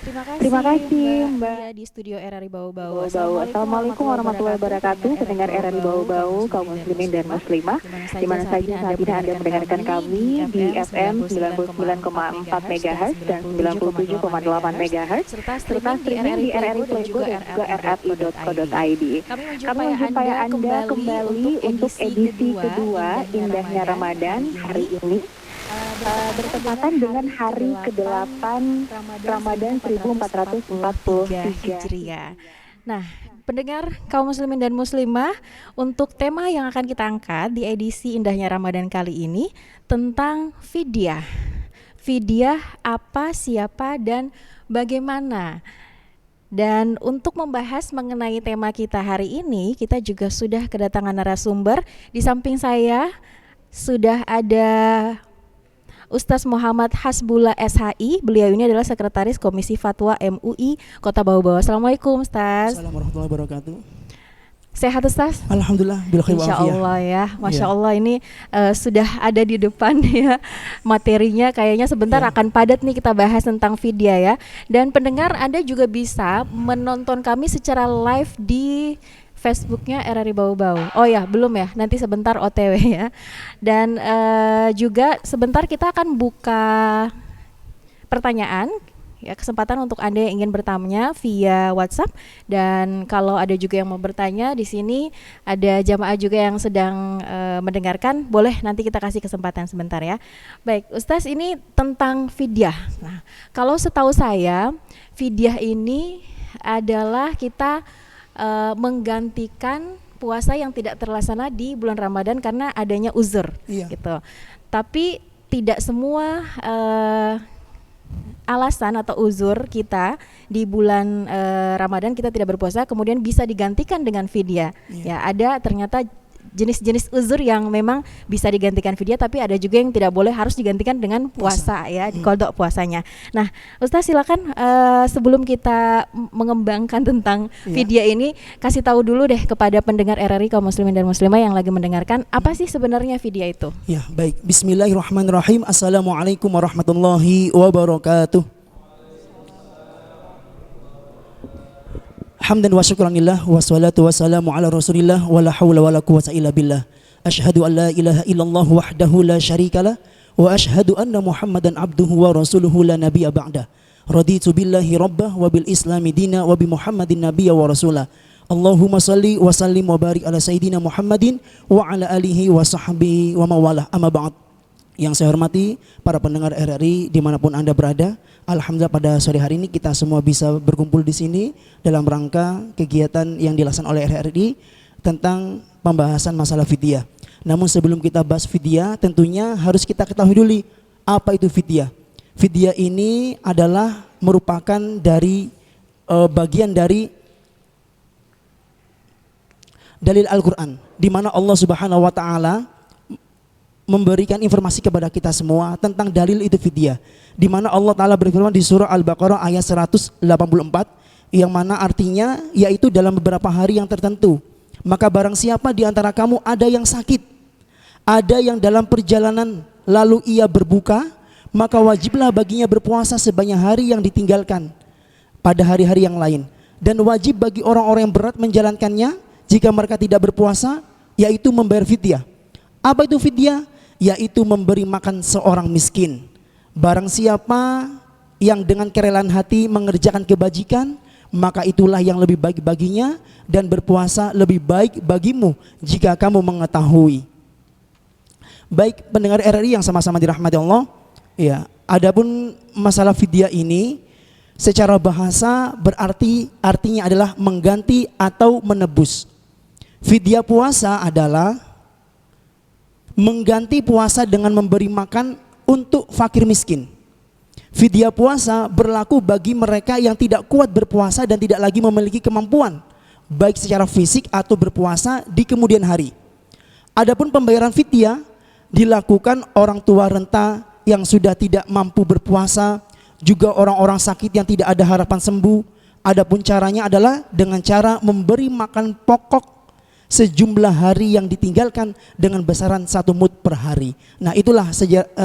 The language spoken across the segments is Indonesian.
Terima kasih Mbak Mbak. Lia di studio RRI Bau-Bau. Bau-bau. Assalamualaikum warahmatullahi wabarakatuh. Pendengar RRI Bau-bau, kaum muslimin dan muslimah, di mana saja saat ini Anda mendengarkan kami di FM 99,4 MHz dan 97,8 MHz, serta streaming di RRI Playgo dan juga rri.co.id. Kami menjumpai Anda kembali untuk edisi kedua Indahnya Ramadan hari ini, bertepatan dengan hari ke-8 Ramadan 1443 Hijriah. Nah, pendengar kaum muslimin dan muslimah, untuk tema yang akan kita angkat di edisi Indahnya Ramadan kali ini tentang fidyah. Fidyah apa, siapa, dan bagaimana? Dan untuk membahas mengenai tema kita hari ini, kita juga sudah kedatangan narasumber. Di samping saya sudah ada Ustaz Muhammad Hasbullah SHI. Beliau ini adalah Sekretaris Komisi Fatwa MUI Kota Bau-Bau. Assalamualaikum Ustaz. Assalamualaikum warahmatullahi wabarakatuh. Sehat Ustaz? Alhamdulillah, bil khair Insya wal Allah ya, Masya Ya. Allah ini sudah ada di depan ya materinya. Kayaknya sebentar Ya. akan padat nih kita bahas tentang fidyah ya. Dan pendengar, Anda juga bisa menonton kami secara live di Facebooknya RRI Bau-Bau. Oh ya, belum ya, nanti sebentar OTW ya. Dan juga sebentar kita akan buka pertanyaan ya, kesempatan untuk Anda yang ingin bertanya via WhatsApp. Dan kalau ada juga yang mau bertanya, di sini ada jamaah juga yang sedang mendengarkan, boleh nanti kita kasih kesempatan sebentar ya. Baik, Ustaz, ini tentang fidyah. Nah, kalau setahu saya, fidyah ini adalah kita menggantikan puasa yang tidak terlaksana di bulan Ramadan karena adanya uzur, Iya. gitu. Tapi tidak semua alasan atau uzur kita di bulan Ramadan kita tidak berpuasa kemudian bisa digantikan dengan fidyah. Iya. Ya, ada ternyata jenis-jenis uzur yang memang bisa digantikan fidyah, tapi ada juga yang tidak boleh, harus digantikan dengan puasa ya, dikodok puasanya. Nah, Ustaz silakan sebelum kita mengembangkan tentang fidyah ini, kasih tahu dulu deh kepada pendengar RRI kaum muslimin dan muslimah yang lagi mendengarkan, apa sih sebenarnya fidyah itu? Ya, baik. Bismillahirrahmanirrahim. Assalamualaikum warahmatullahi wabarakatuh. Hamdan wa syukranillah wassalatu wassalamu ala rasulillah wala hawla wala quwwata illa billah. Asyhadu an la ilaha illallah wahdahu la syarikalah wa asyhadu anna Muhammadan abduhu wa rasuluhu la nabiyya ba'dah. Raditu billahi rabbah wa bil islami dina wa bi Muhammadin nabiyya wa rasulah. Allahumma salli wa sallim wa barik ala sayyidina Muhammadin wa ala alihi wa sahbihi wa mawalah. Amma ba'd. Yang saya hormati para pendengar RRI dimanapun Anda berada, alhamdulillah pada sore hari ini kita semua bisa berkumpul di sini dalam rangka kegiatan yang dilaksanakan oleh RRI tentang pembahasan masalah fidyah. Namun sebelum kita bahas fidyah, tentunya harus kita ketahui dulu apa itu fidyah. Fidyah ini adalah merupakan dari bagian dari dalil Al-Quran, di mana Allah Subhanahu wa Ta'ala memberikan informasi kepada kita semua tentang dalil itu fidyah, di mana Allah Ta'ala berfirman di surah Al-Baqarah ayat 184, yang mana artinya yaitu dalam beberapa hari yang tertentu, maka barang siapa di antara kamu ada yang sakit, ada yang dalam perjalanan lalu ia berbuka, maka wajiblah baginya berpuasa sebanyak hari yang ditinggalkan pada hari-hari yang lain, dan wajib bagi orang-orang yang berat menjalankannya jika mereka tidak berpuasa, yaitu membayar fidyah. Apa itu fidyah? Yaitu memberi makan seorang miskin. Barang siapa yang dengan kerelaan hati mengerjakan kebajikan, maka itulah yang lebih baik baginya, dan berpuasa lebih baik bagimu jika kamu mengetahui. Baik pendengar RRI yang sama-sama dirahmati Allah, ya, adapun masalah fidyah ini secara bahasa berarti artinya adalah mengganti atau menebus. Fidyah puasa adalah mengganti puasa dengan memberi makan untuk fakir miskin. Fidyah puasa berlaku bagi mereka yang tidak kuat berpuasa dan tidak lagi memiliki kemampuan baik secara fisik atau berpuasa di kemudian hari. Adapun pembayaran fidyah dilakukan orang tua renta yang sudah tidak mampu berpuasa, juga orang-orang sakit yang tidak ada harapan sembuh. Adapun caranya adalah dengan cara memberi makan pokok sejumlah hari yang ditinggalkan dengan besaran 1 mud per hari. Nah, itulah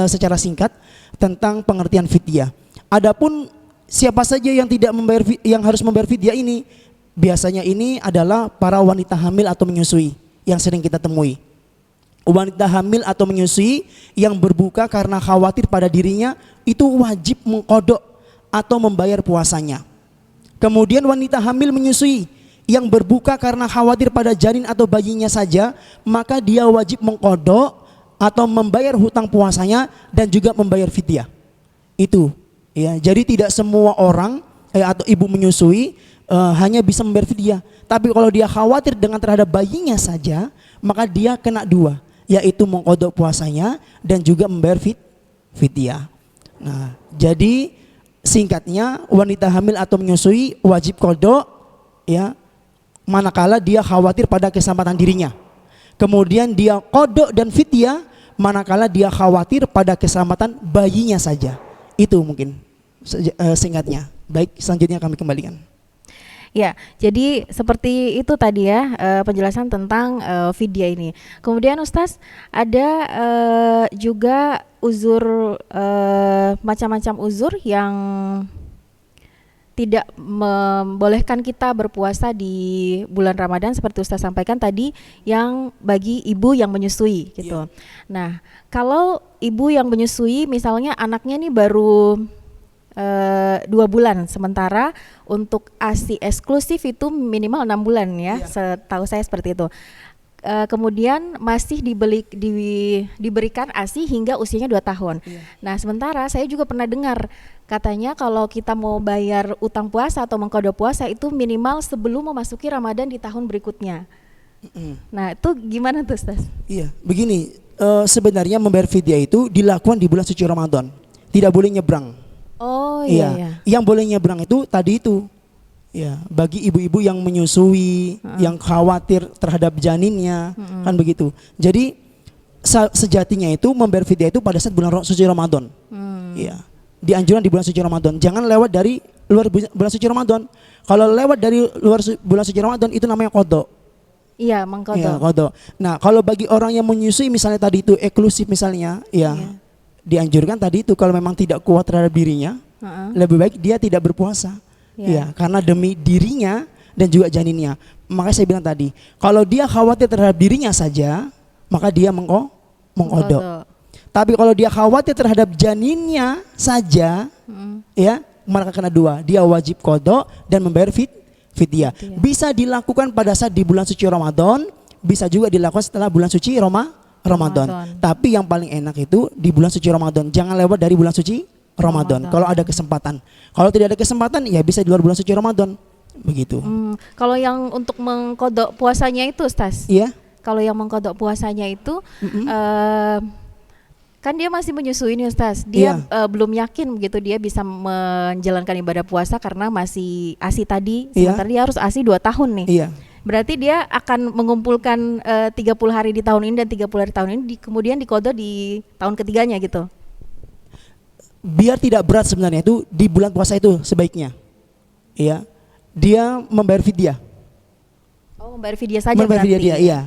secara singkat tentang pengertian fidyah. Adapun siapa saja yang tidak membayar yang harus membayar fidyah ini? Biasanya ini adalah para wanita hamil atau menyusui yang sering kita temui. Wanita hamil atau menyusui yang berbuka karena khawatir pada dirinya itu wajib mengqadha atau membayar puasanya. Kemudian wanita hamil menyusui yang berbuka karena khawatir pada janin atau bayinya saja, maka dia wajib mengqadha atau membayar hutang puasanya dan juga membayar fidyah. Itu ya. Jadi tidak semua orang atau ibu menyusui hanya bisa membayar fidyah. Tapi kalau dia khawatir dengan terhadap bayinya saja, maka dia kena dua, yaitu mengqadha puasanya dan juga membayar fidyah. Nah, jadi singkatnya wanita hamil atau menyusui wajib qadha ya manakala dia khawatir pada keselamatan dirinya. Kemudian dia qadha dan fidyah manakala dia khawatir pada keselamatan bayinya saja. Itu mungkin singkatnya. Baik, selanjutnya kami kembalikan. Ya, jadi seperti itu tadi ya penjelasan tentang fidyah ini. Kemudian Ustaz, ada juga uzur, macam-macam uzur yang tidak membolehkan kita berpuasa di bulan Ramadan seperti Ustaz sampaikan tadi, yang bagi ibu yang menyusui gitu. Yeah. Nah, kalau ibu yang menyusui misalnya anaknya nih baru 2 bulan, sementara untuk ASI eksklusif itu minimal 6 bulan ya, setahu saya seperti itu. Kemudian masih diberikan ASI hingga usianya 2 tahun. Nah, sementara saya juga pernah dengar katanya kalau kita mau bayar utang puasa atau mengqadha puasa itu minimal sebelum memasuki Ramadan di tahun berikutnya. Nah, itu gimana tuh Ustaz? Iya, begini, sebenarnya membayar fidyah itu dilakukan di bulan suci Ramadan. Tidak boleh nyebrang. Oh iya. Yang boleh nyebrang itu tadi itu. Ya, bagi ibu-ibu yang menyusui, yang khawatir terhadap janinnya, kan begitu. Jadi sejatinya itu membayar fidyah itu pada saat bulan suci Ramadan. Ya, dianjurkan di bulan suci Ramadan. Jangan lewat dari luar bulan suci Ramadan. Kalau lewat dari luar bulan suci Ramadan itu namanya qadha. Iya, mengqadha. Ya, qadha. Nah, kalau bagi orang yang menyusui misalnya tadi itu eksklusif misalnya, dianjurkan tadi itu kalau memang tidak kuat terhadap dirinya, lebih baik dia tidak berpuasa. Ya, karena demi dirinya dan juga janinnya. Makanya saya bilang tadi, kalau dia khawatir terhadap dirinya saja, maka dia mengqadha. Tapi kalau dia khawatir terhadap janinnya saja, ya, maka kena dua. Dia wajib qadha dan membayar fidyah. Bisa dilakukan pada saat di bulan suci Ramadan, bisa juga dilakukan setelah bulan suci Ramadan. Tapi yang paling enak itu di bulan suci Ramadan. Jangan lewat dari bulan suci Ramadan. Kalau ada kesempatan. Kalau tidak ada kesempatan ya bisa di luar bulan suci Ramadan. Begitu. Kalau yang untuk mengqadha puasanya itu Ustaz? Iya. Kalau yang mengqadha puasanya itu kan dia masih menyusui nih Ustaz. Dia belum yakin begitu dia bisa menjalankan ibadah puasa karena masih ASI tadi. Sementara dia harus ASI 2 tahun nih. Iya. Berarti dia akan mengumpulkan 30 hari di tahun ini dan 30 hari tahun ini kemudian diqadha di tahun ketiganya gitu. Biar tidak berat sebenarnya itu di bulan puasa itu sebaiknya. Iya. Dia membayar fidyah. Oh, membayar fidyah saja membayar berarti. Fidyah, iya.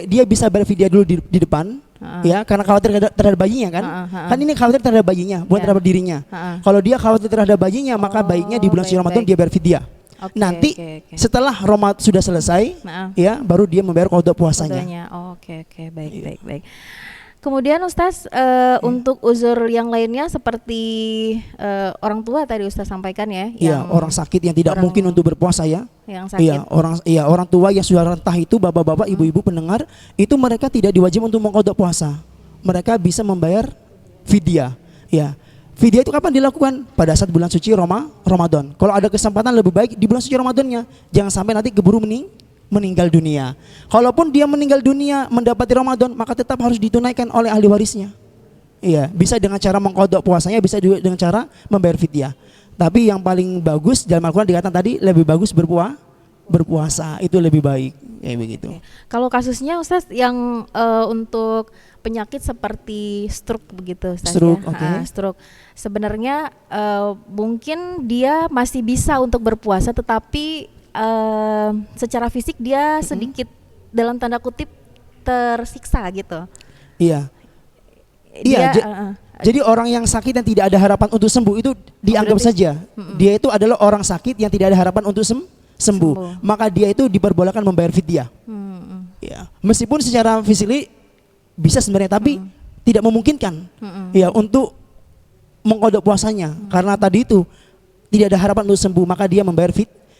Dia bisa bayar fidyah dulu di depan. Ya, karena khawatir terhadap bayinya kan. Kan ini khawatir terhadap bayinya, bukan terhadap dirinya. Kalau dia khawatir terhadap bayinya, maka baiknya di bulan suci Ramadan dia bayar fidyah. Nanti setelah Ramadan sudah selesai, ya baru dia membayar qadha puasanya. Baik. Kemudian Ustaz, untuk uzur yang lainnya seperti orang tua tadi Ustaz sampaikan ya. Iya, orang sakit yang tidak mungkin untuk berpuasa ya. Yang sakit. Orang tua yang sudah rentah itu, bapak-bapak, ibu-ibu pendengar, itu mereka tidak diwajib untuk mengqadha puasa. Mereka bisa membayar fidyah. Ya. Fidyah itu kapan dilakukan? Pada saat bulan suci Ramadan. Kalau ada kesempatan lebih baik di bulan suci Ramadannya. Jangan sampai nanti keburu meninggal dunia. Kalaupun dia meninggal dunia mendapati Ramadan, maka tetap harus ditunaikan oleh ahli warisnya. Iya, bisa dengan cara mengqadha puasanya, bisa juga dengan cara membayar fidyah. Tapi yang paling bagus dalam Al-Quran dikatakan tadi lebih bagus berpuasa itu lebih baik, kayak begitu. Kalau kasusnya Ustaz yang untuk penyakit seperti stroke begitu Ustaz, stroke. Sebenarnya mungkin dia masih bisa untuk berpuasa, tetapi secara fisik dia sedikit dalam tanda kutip tersiksa gitu. Iya. Iya, jadi orang yang sakit dan tidak ada harapan untuk sembuh itu dianggap saja dia itu adalah orang sakit yang tidak ada harapan untuk sembuh. Maka dia itu diperbolehkan membayar fidyah. Ya, meskipun secara fisik bisa sebenarnya, tapi tidak memungkinkan ya untuk mengkodok puasanya karena tadi itu tidak ada harapan untuk sembuh, maka dia membayar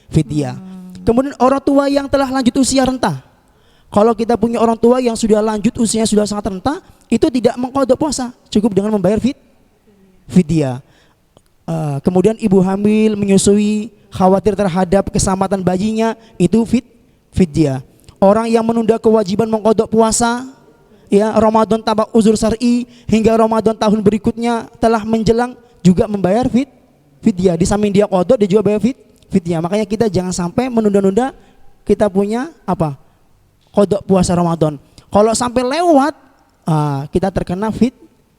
fidyah. Kemudian orang tua yang telah lanjut usia renta. Kalau kita punya orang tua yang sudah lanjut usianya sudah sangat renta, itu tidak mengkodok puasa, cukup dengan membayar fidyah. Kemudian ibu hamil menyusui, khawatir terhadap keselamatan bayinya, itu fidyah. Orang yang menunda kewajiban mengkodok puasa, ya Ramadan tanpa uzur syar'i hingga Ramadan tahun berikutnya telah menjelang, juga membayar fidyah. Di samping dia kodok, dia juga bayar fidyah. Makanya kita jangan sampai menunda-nunda kita punya kodok puasa Ramadan. Kalau sampai lewat, kita terkena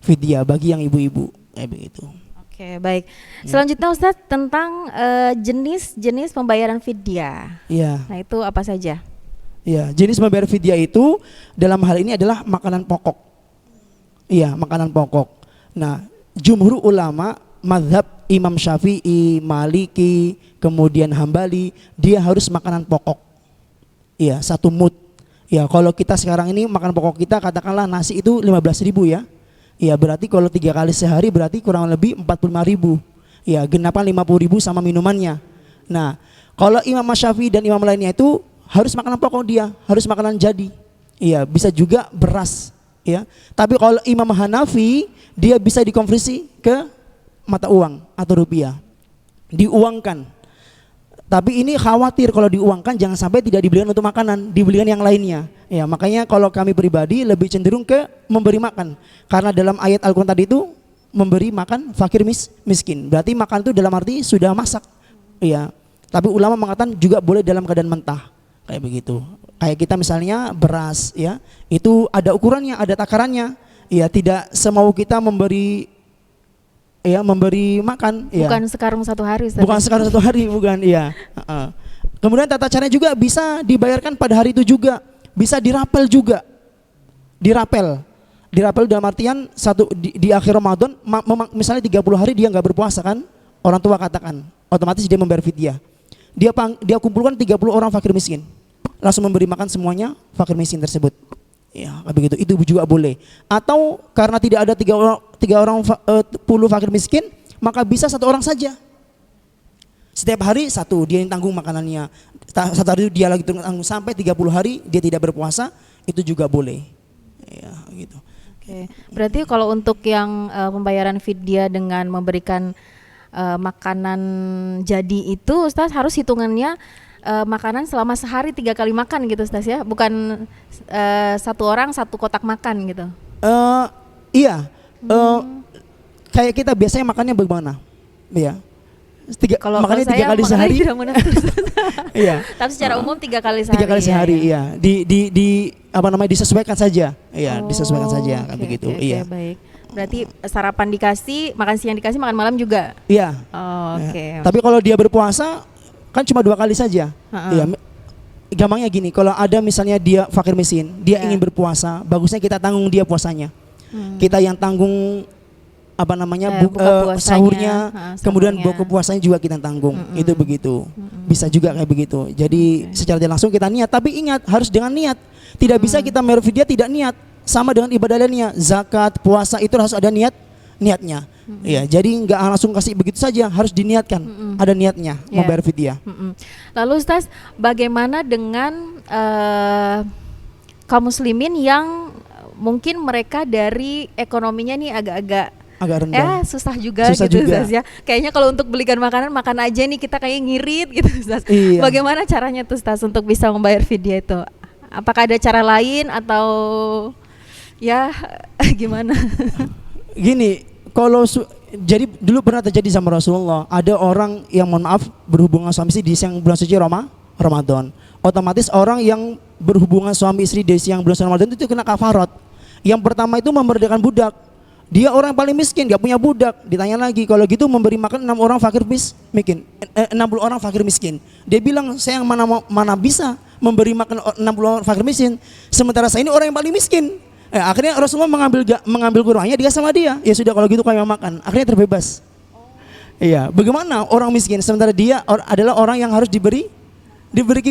fidyah bagi yang ibu-ibu kayak begitu. Oke, baik. Selanjutnya Ustadz tentang jenis-jenis pembayaran fidyah. Iya. Nah, itu apa saja? Iya, jenis membayar fidyah itu dalam hal ini adalah makanan pokok. Iya, makanan pokok. Nah, jumhur ulama mazhab Imam Syafi'i, Maliki, kemudian Hambali, dia harus makanan pokok. Iya, 1 mud. Ya, kalau kita sekarang ini makan pokok kita katakanlah nasi itu 15.000 ya. Ya, berarti kalau 3 kali sehari berarti kurang lebih 45.000. Ya, genapan 50.000 sama minumannya. Nah, kalau Imam Syafi'i dan imam lainnya itu harus makanan pokok, dia harus makanan jadi. Iya, bisa juga beras, ya. Tapi kalau Imam Hanafi dia bisa dikonversi ke mata uang atau rupiah. Diuangkan. Tapi ini khawatir kalau diuangkan jangan sampai tidak dibelikan untuk makanan, dibelikan yang lainnya. Ya, makanya kalau kami pribadi lebih cenderung ke memberi makan. Karena dalam ayat Al-Qur'an tadi itu memberi makan fakir miskin. Berarti makan itu dalam arti sudah masak. Ya. Tapi ulama mengatakan juga boleh dalam keadaan mentah. Kayak begitu. Kayak kita misalnya beras ya, itu ada ukurannya, ada takarannya. Ya, tidak semau kita memberi makan. Bukan sekarung 1 hari. Ustaz. Bukan sekarung 1 hari, bukan. Iya. Kemudian tata caranya juga bisa dibayarkan pada hari itu juga, bisa dirapel juga. Dirapel dalam artian di akhir Ramadan, misalnya 30 hari dia nggak berpuasa kan, orang tua katakan, otomatis dia membayar fidyah. Dia kumpulkan 30 orang fakir miskin, langsung memberi makan semuanya fakir miskin tersebut. Ya, begitu. Itu juga boleh. Atau karena tidak ada 3 orang 10 fakir miskin, maka bisa 1 orang saja. Setiap hari 1 dia yang tanggung makanannya. 1 hari dia lagi tanggung sampai 30 hari dia tidak berpuasa, itu juga boleh. Ya, gitu. Oke. Berarti kalau untuk yang pembayaran fidyah dengan memberikan makanan jadi itu, Ustaz harus hitungannya makanan selama sehari 3 kali makan gitu Ustaz ya, bukan 1 orang 1 kotak makan gitu. Iya. Kayak kita biasanya makannya bagaimana? Iya. Kalau makannya 3 saya kali sehari. Iya. Tapi secara umum 3 kali sehari. 3 kali sehari, iya. Di disesuaikan saja. Iya, disesuaikan saja kayak begitu. Iya. Baik. Berarti sarapan dikasih, makan siang dikasih, makan malam juga. Iya. Oke. Tapi kalau dia berpuasa kan cuma 2 kali saja. Iya. Gampangnya gini, kalau ada misalnya dia fakir miskin, dia ingin berpuasa, bagusnya kita tanggung dia puasanya. Kita yang tanggung sahurnya, kemudian buka puasanya juga kita tanggung. Itu begitu. Bisa juga kayak begitu. Jadi secara tidak langsung kita niat, tapi ingat harus dengan niat. Tidak bisa kita membayar fidyah tidak niat. Sama dengan ibadah lainnya, zakat, puasa itu harus ada niatnya. Ya, jadi nggak langsung kasih begitu saja, harus diniatkan. Ada niatnya membayar fidyah. Lalu Ustaz, bagaimana dengan kaum muslimin yang mungkin mereka dari ekonominya nih agak rendah, susah juga gitu Ustaz ya. Kayaknya kalau untuk belikan makanan makan aja nih kita kayak ngirit gitu Ustaz. Iya. Bagaimana caranya tuh Ustaz untuk bisa membayar fidyah itu? Apakah ada cara lain atau ya gimana? Gini, kalau jadi dulu pernah terjadi sama Rasulullah, ada orang yang mohon maaf berhubungan suami istri di siang bulan suci Ramadan. Otomatis orang yang berhubungan suami istri di siang bulan suci Ramadan itu kena kafarat. Yang pertama itu memerdekakan budak. Dia orang yang paling miskin, gak punya budak. Ditanya lagi, kalau gitu memberi makan 6 orang fakir miskin, 60 orang fakir miskin. Dia bilang, saya yang mana bisa memberi makan 60 orang fakir miskin, sementara saya ini orang yang paling miskin. Akhirnya Rasulullah mengambil kurangnya dia sama dia. Ya sudah kalau gitu kami makan. Akhirnya terbebas. Iya, bagaimana orang miskin sementara dia adalah orang yang harus diberi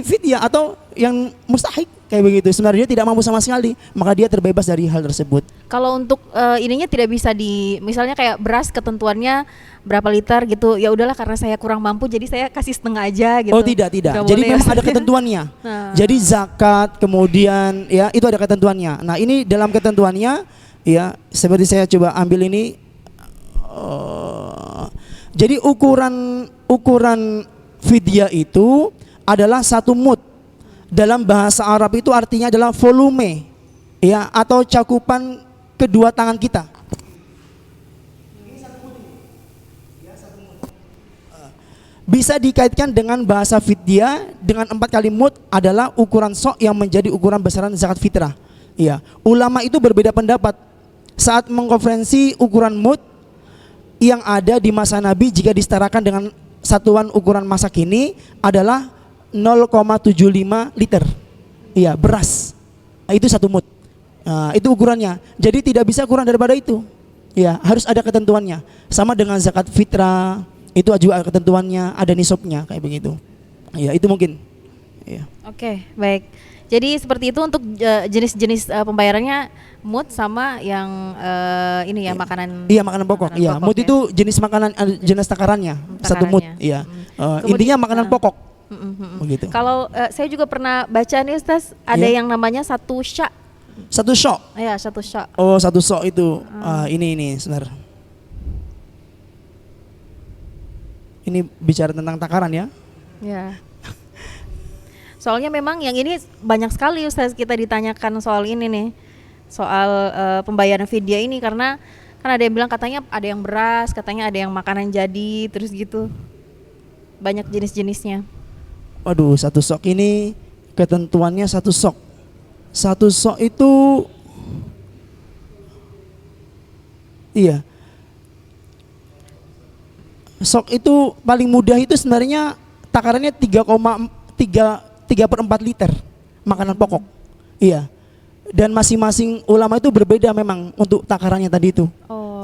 fidyah atau yang mustahik kayak begitu. Sebenarnya dia tidak mampu sama sekali, maka dia terbebas dari hal tersebut. Kalau untuk ininya tidak bisa misalnya kayak beras ketentuannya berapa liter gitu. Ya udahlah karena saya kurang mampu jadi saya kasih setengah aja gitu. Oh tidak. Nggak Jadi boleh memang ya, ada Ustaz, ya? ketentuannya. Nah. Jadi zakat kemudian ya itu ada ketentuannya. Nah ini dalam ketentuannya ya seperti saya coba ambil ini. Jadi ukuran fidyah itu adalah 1 mud. Dalam bahasa Arab itu artinya adalah volume ya atau cakupan kedua tangan kita. Bisa dikaitkan dengan bahasa fidyah dengan 4 kali mud adalah ukuran sok yang menjadi ukuran besaran zakat fitrah. Ya, ulama itu berbeda pendapat saat mengkonferensi ukuran mud yang ada di masa Nabi jika disetarakan dengan satuan ukuran masa kini adalah 0,75 liter. Iya, beras. Nah, itu 1 mud. Nah, itu ukurannya. Jadi tidak bisa kurang daripada itu. Ya, harus ada ketentuannya. Sama dengan zakat fitrah, itu juga ada ketentuannya, ada nisabnya kayak begitu. Ya, itu mungkin. Ya. Oke, baik. Jadi seperti itu untuk jenis-jenis pembayarannya mud sama yang ini ya makanan. Iya, makanan pokok. Iya, mud ya. itu jenis makanan jenis takarannya. 1 mud. Iya. Intinya makanan pokok. Begitu. Kalau saya juga pernah baca nih Ustaz, ada yang namanya 1 sya'. 1 sok. Ya, 1 sya'. Oh, 1 sok itu ini sebentar. Ini bicara tentang takaran ya. Ya. Soalnya memang yang ini banyak sekali Ustaz kita ditanyakan soal ini nih. Soal pembayaran fidyah ini karena kan ada yang bilang katanya ada yang beras, katanya ada yang makanan jadi, terus gitu. Banyak jenis-jenisnya. Waduh, 1 sok ini ketentuannya 1 sok. 1 sok itu iya. Sok itu paling mudah itu sebenarnya takarannya 3,4 liter makanan pokok. Iya. Dan masing-masing ulama itu berbeda memang untuk takarannya tadi itu.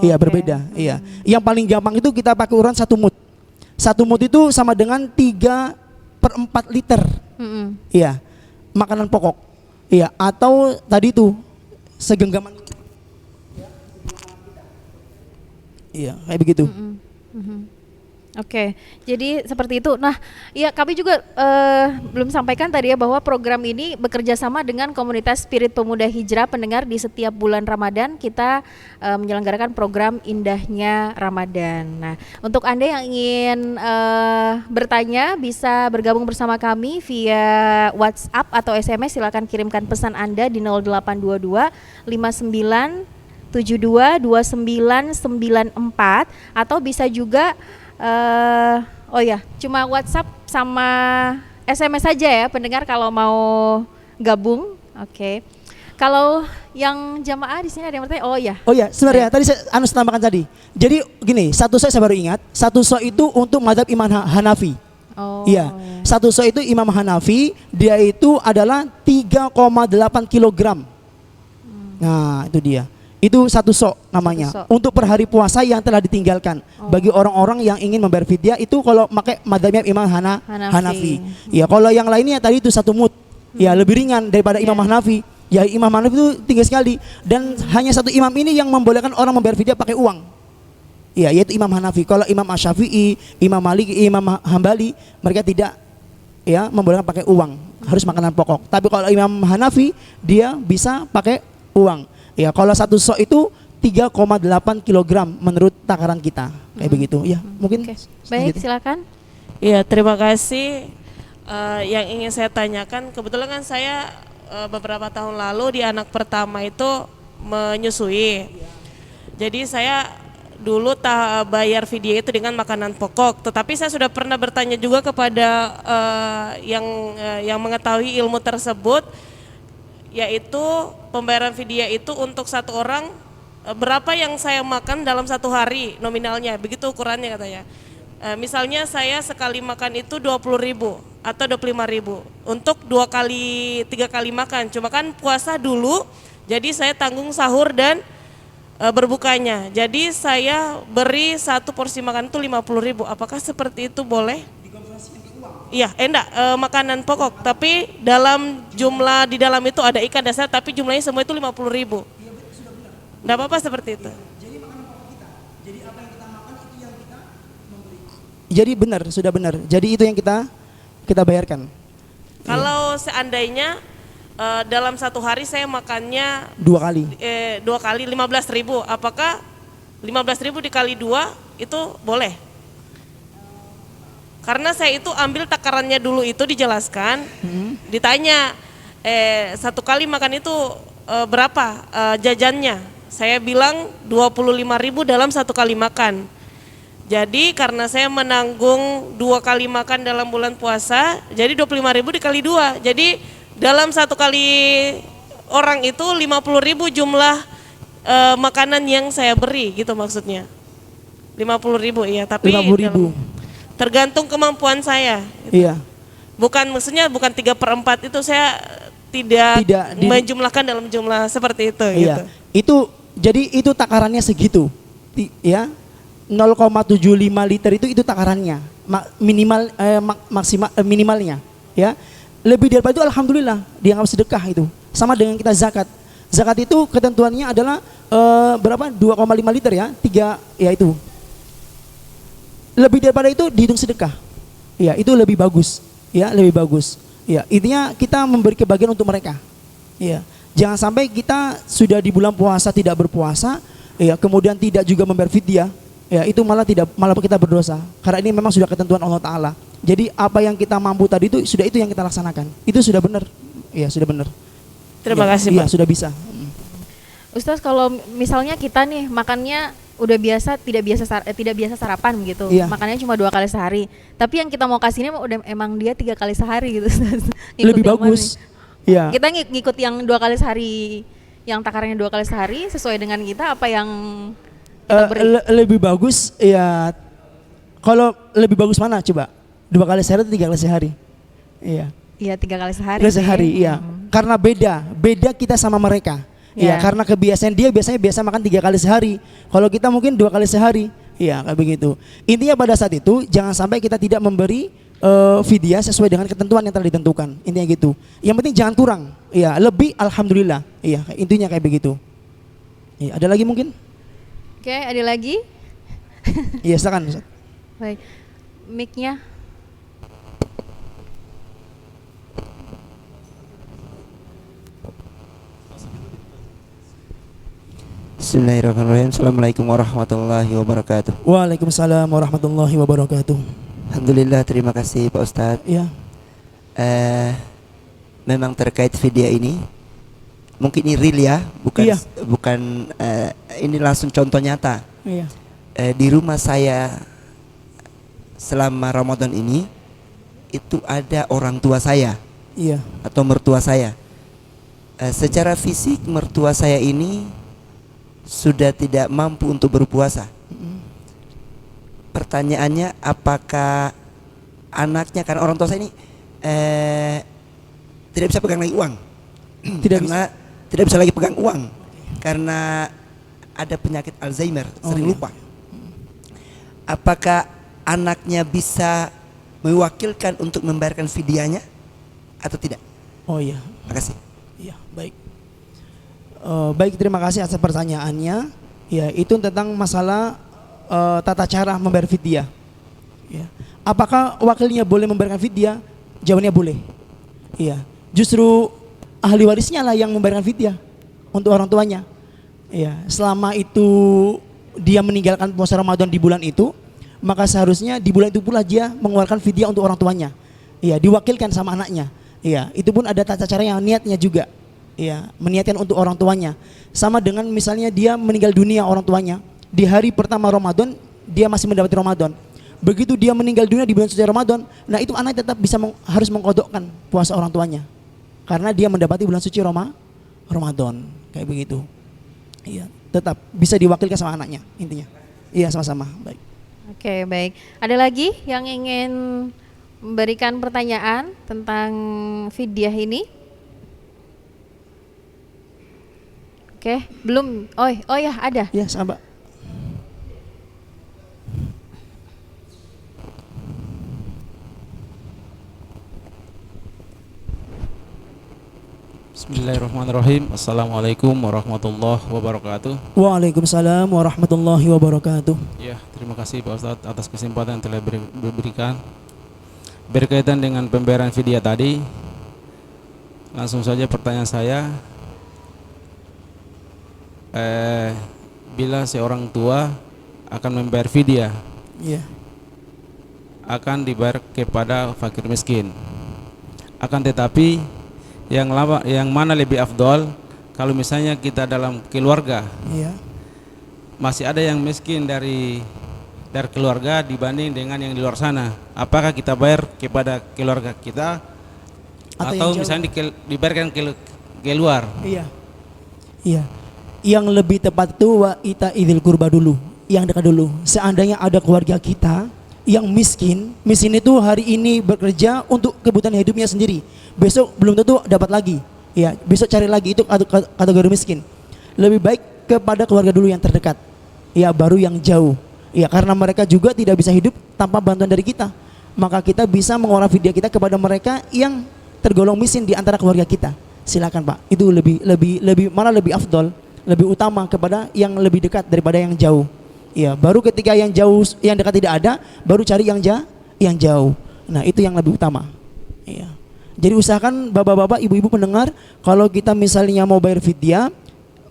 Iya, berbeda. Iya. Yang paling gampang itu kita pakai ukuran 1 mud. 1 mud itu sama dengan 3/4 liter. Iya. Makanan pokok. Iya, atau tadi itu segenggaman. Iya, kayak begitu. Oke, jadi seperti itu. Nah, ya kami juga belum sampaikan tadi ya bahwa program ini bekerja sama dengan komunitas Spirit Pemuda Hijrah pendengar. Di setiap bulan Ramadan kita menyelenggarakan program Indahnya Ramadan. Nah, untuk Anda yang ingin bertanya bisa bergabung bersama kami via WhatsApp atau SMS. Silakan kirimkan pesan Anda di 0822 59 72 2994 atau bisa juga cuma WhatsApp sama SMS saja ya pendengar kalau mau gabung. Oke. Kalau yang jamaah di sini ada yang bertanya. Sebenarnya tadi saya tambahkan tadi. Jadi gini, 1 sok saya baru ingat, 1 sok itu untuk mazhab Imam Hanafi. Iya. 1 sok itu Imam Hanafi, dia itu adalah 3,8 kilogram. Nah, itu dia. Itu 1 sok namanya. 1 sok. Untuk per hari puasa yang telah ditinggalkan. Bagi orang-orang yang ingin membayar fidyah itu kalau pakai madzhabnya Imam Hanafi. Ya, kalau yang lainnya tadi itu 1 mud. Ya, lebih ringan daripada Imam Hanafi. Ya, Imam Hanafi itu tinggi sekali dan hanya 1 imam ini yang membolehkan orang membayar fidyah pakai uang. Ya, yaitu Imam Hanafi. Kalau Imam Asy-Syafi'i, Imam Maliki, Imam Hambali, mereka tidak membolehkan pakai uang, harus makanan pokok. Tapi kalau Imam Hanafi dia bisa pakai uang. Ya, kalau 1 sok itu 3,8 kilogram menurut takaran kita. Kayak begitu. Ya, mungkin. Baik, silakan. Iya, terima kasih. Yang ingin saya tanyakan, kebetulan kan saya beberapa tahun lalu di anak pertama itu menyusui. Jadi saya dulu bayar fidyah itu dengan makanan pokok. Tetapi saya sudah pernah bertanya juga kepada yang mengetahui ilmu tersebut, yaitu pembayaran fidyah itu untuk 1 orang berapa yang saya makan dalam 1 hari nominalnya, begitu ukurannya katanya. Misalnya saya sekali makan itu 20.000 atau 25.000 untuk 2 kali 3 kali makan. Cuma kan puasa dulu, Jadi saya tanggung sahur dan berbukanya. Jadi saya beri satu porsi makan itu 50.000. Apakah seperti itu boleh? Iya, enggak, makanan pokok. Tapi dalam jumlah di dalam itu ada ikan dasar, tapi jumlahnya semua itu 50.000. Enggak apa-apa seperti itu. Jadi benar, sudah benar. Jadi itu yang kita bayarkan. Kalau seandainya dalam satu hari saya makannya 2 kali. 2 kali 15.000, apakah 15.000 dikali 2 itu boleh? Karena saya itu ambil takarannya dulu itu dijelaskan, ditanya satu kali makan itu berapa jajannya? Saya bilang 25.000 dalam satu kali makan. Jadi karena saya menanggung 2 kali makan dalam bulan puasa, jadi 25.000 dikali 2. Jadi dalam satu kali orang itu 50.000 jumlah makanan yang saya beri gitu maksudnya. 50.000 iya, tapi 50.000. tergantung kemampuan saya. Gitu. Iya. Bukan maksudnya bukan 3/4 itu saya tidak menjumlahkan dalam jumlah seperti itu. Iya. Gitu. Itu jadi itu takarannya segitu. Ya. 0,75 liter itu takarannya. Minimal maksimal minimalnya, ya. Lebih daripada itu alhamdulillah dianggap sedekah itu. Sama dengan kita zakat. Zakat itu ketentuannya adalah berapa? 2,5 liter ya. 3 ya itu. Lebih daripada itu dihitung sedekah. Ya, itu lebih bagus. Ya, lebih bagus. Ya, intinya kita memberi kebahagiaan untuk mereka. Ya. Jangan sampai kita sudah di bulan puasa tidak berpuasa, ya, kemudian tidak juga membayar fidyah. Ya, itu malah kita berdosa. Karena ini memang sudah ketentuan Allah Ta'ala. Jadi apa yang kita mampu tadi itu yang kita laksanakan. Itu sudah benar. Ya, sudah benar. Terima kasih, Pak. Iya, sudah bisa. Ustaz, kalau misalnya kita nih makannya udah biasa tidak biasa sarapan gitu, iya. makannya cuma 2 kali sehari. Tapi yang kita mau kasihnya udah emang dia 3 kali sehari gitu. Lebih bagus. Iya. Kita ngikut yang 2 kali sehari, yang takarannya 2 kali sehari sesuai dengan kita apa yang kita beri. Lebih bagus ya. Kalau lebih bagus mana coba? 2 kali sehari atau 3 kali sehari? Iya. Iya, 3 kali sehari. 3 kali sehari, iya. Karena beda kita sama mereka. Iya, karena kebiasaan dia biasa makan 3 kali sehari. Kalau kita mungkin 2 kali sehari. Iya, kayak begitu. Intinya pada saat itu jangan sampai kita tidak memberi fidyah sesuai dengan ketentuan yang telah ditentukan. Intinya gitu. Yang penting jangan kurang. Iya, lebih alhamdulillah. Iya, intinya kayak begitu. Iya, ada lagi mungkin? Oke, ada lagi? Iya, silakan Ustaz. Baik. Mic-nya. Bismillahirrahmanirrahim. Assalamualaikum warahmatullahi wabarakatuh. Waalaikumsalam warahmatullahi wabarakatuh. Alhamdulillah, terima kasih Pak Ustadz. Iya. Memang terkait video ini, mungkin ini real ya, bukan ini langsung contoh nyata. Iya. Di rumah saya selama Ramadan ini itu ada orang tua saya, Iya. atau mertua saya. Secara fisik mertua saya ini sudah tidak mampu untuk berpuasa. Pertanyaannya, apakah anaknya, karena orang tua saya ini tidak bisa pegang lagi uang, tidak bisa lagi pegang uang karena ada penyakit Alzheimer, sering lupa. Apakah anaknya bisa mewakilkan untuk membayarkan fidyahnya atau tidak? Oh iya. Makasih. Iya, baik. Baik, terima kasih atas pertanyaannya. Ya, itu tentang masalah tata cara membayar fidyah. Ya. Apakah wakilnya boleh membayarkan fidyah? Jawabannya boleh. Iya. Justru ahli warisnya lah yang membayarkan fidyah untuk orang tuanya. Iya. Selama itu dia meninggalkan puasa Ramadan di bulan itu, maka seharusnya di bulan itu pula dia mengeluarkan fidyah untuk orang tuanya. Iya, diwakilkan sama anaknya. Iya, itu pun ada tata cara yang niatnya juga. Ya, meniatkan untuk orang tuanya. Sama dengan misalnya dia meninggal dunia orang tuanya di hari pertama Ramadan, dia masih mendapati Ramadan. Begitu dia meninggal dunia di bulan suci Ramadan, nah itu anak tetap bisa harus mengkodokkan puasa orang tuanya karena dia mendapati bulan suci Ramadan, kayak begitu. Iya, tetap bisa diwakilkan sama anaknya intinya. Iya, sama-sama. Baik. Oke, baik. Ada lagi yang ingin memberikan pertanyaan tentang fidyah ini? Oke, belum. Oh ya, ada. Ya, sahabat. Bismillahirrahmanirrahim. Assalamualaikum warahmatullahi wabarakatuh. Waalaikumsalam warahmatullahi wabarakatuh. Ya, terima kasih Pak Ustadz atas kesempatan yang telah diberikan. Berkaitan dengan pembayaran fidyah tadi, langsung saja pertanyaan saya. Bila seorang tua akan membayar fidyah, Ya. akan dibayar kepada fakir miskin. Akan tetapi yang mana lebih afdol kalau misalnya kita dalam keluarga Ya. masih ada yang miskin dari keluarga dibanding dengan yang di luar sana, apakah kita bayar kepada keluarga kita atau misalnya dibayarkan ke luar? Iya. Iya. Yang lebih tepat itu wa ita idil kurba dulu, yang dekat dulu. Seandainya ada keluarga kita yang miskin itu hari ini bekerja untuk kebutuhan hidupnya sendiri, besok belum tentu dapat lagi. Ya, besok cari lagi, itu kategori miskin. Lebih baik kepada keluarga dulu yang terdekat. Ya, baru yang jauh. Ya, karena mereka juga tidak bisa hidup tanpa bantuan dari kita. Maka kita bisa mengeluarkan fidyah kita kepada mereka yang tergolong miskin di antara keluarga kita. Silakan Pak. Itu lebih malah lebih afdol, lebih utama kepada yang lebih dekat daripada yang jauh. Ya, baru ketika yang jauh, yang dekat tidak ada, baru cari yang jauh. Nah, itu yang lebih utama. Ya. Jadi usahakan bapak-bapak, ibu-ibu pendengar, kalau kita misalnya mau bayar fidyah,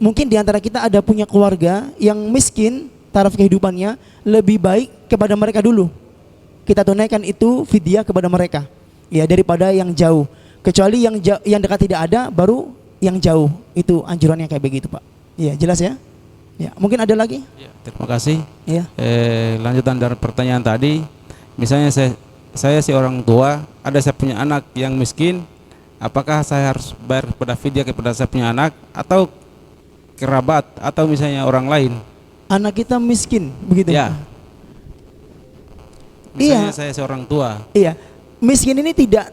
mungkin di antara kita ada punya keluarga yang miskin, taraf kehidupannya, lebih baik kepada mereka dulu. Kita tunaikan itu fidyah kepada mereka. Ya, daripada yang jauh. Kecuali yang dekat tidak ada, baru yang jauh. Itu anjurannya kayak begitu, Pak. Ya, jelas ya? Ya, mungkin ada lagi? Ya, terima kasih. Ya. Lanjutan dari pertanyaan tadi, misalnya saya si orang tua, ada saya punya anak yang miskin, apakah saya harus bayar kepada fidyah kepada saya punya anak atau kerabat atau misalnya orang lain? Anak kita miskin, begitu Ya. Misalnya saya seorang tua. Iya. Miskin ini tidak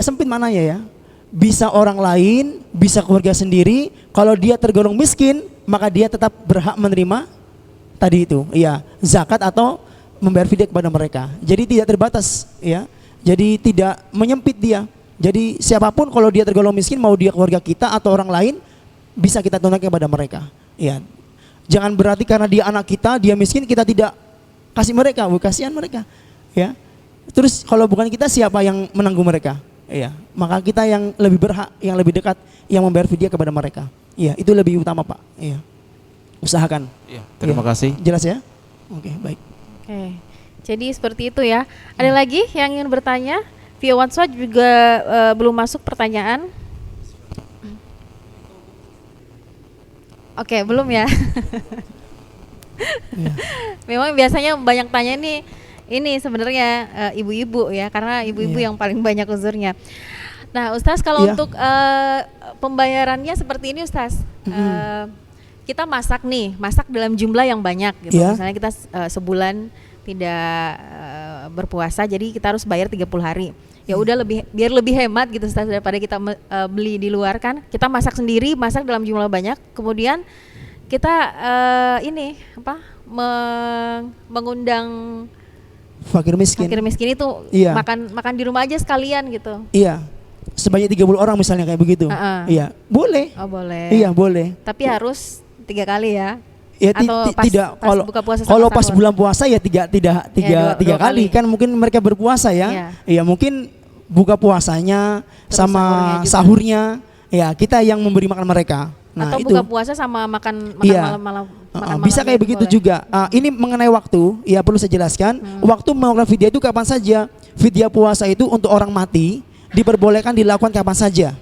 sempit mananya ya. Bisa orang lain, bisa keluarga sendiri. Kalau dia tergolong miskin, maka dia tetap berhak menerima tadi itu, ya, zakat atau membayar fidyah kepada mereka. Jadi tidak terbatas, ya. Jadi tidak menyempit dia. Jadi siapapun kalau dia tergolong miskin, mau dia keluarga kita atau orang lain, bisa kita tunaikan kepada mereka. Ya. Jangan berarti karena dia anak kita, dia miskin, kita tidak kasih mereka, kasihan mereka. Ya. Terus kalau bukan kita, siapa yang menanggung mereka? Iya, maka kita yang lebih berhak, yang lebih dekat, yang membayar fidyah kepada mereka. Iya, itu lebih utama Pak. Iya, usahakan. Iya, terima kasih. Jelas ya? Oke, baik. Oke, jadi seperti itu ya. Ada lagi yang ingin bertanya? Via WhatsApp juga belum masuk pertanyaan. Oke, belum ya. Iya. Memang biasanya banyak tanya nih. Ini sebenarnya ibu-ibu ya, karena ibu-ibu yang paling banyak uzurnya. Nah, Ustaz, kalau untuk pembayarannya seperti ini, Ustaz, kita masak dalam jumlah yang banyak gitu. Misalnya kita sebulan tidak berpuasa, jadi kita harus bayar 30 hari. Ya udah biar lebih hemat gitu, Ustaz, daripada kita beli di luar kan. Kita masak sendiri, masak dalam jumlah banyak, kemudian kita mengundang fakir miskin itu makan di rumah aja sekalian gitu. Iya, sebanyak 30 orang misalnya kayak begitu. Iya, boleh. Oh, boleh. Iya, boleh. Tapi harus 3 kali ya. Ya atau tidak, pas buka puasa kalau pas bulan puasa ya tiga dua kali kan, mungkin mereka berpuasa ya. Iya, mungkin buka puasanya terus sama sahurnya ya kita yang memberi makan mereka. Nah, atau itu buka puasa sama makan malam bisa kayak begitu boleh juga. Ini mengenai waktu, ya perlu saya jelaskan. Waktu mengeluarkan fidyah itu kapan saja. Fidyah puasa itu untuk orang mati diperbolehkan dilakukan kapan saja.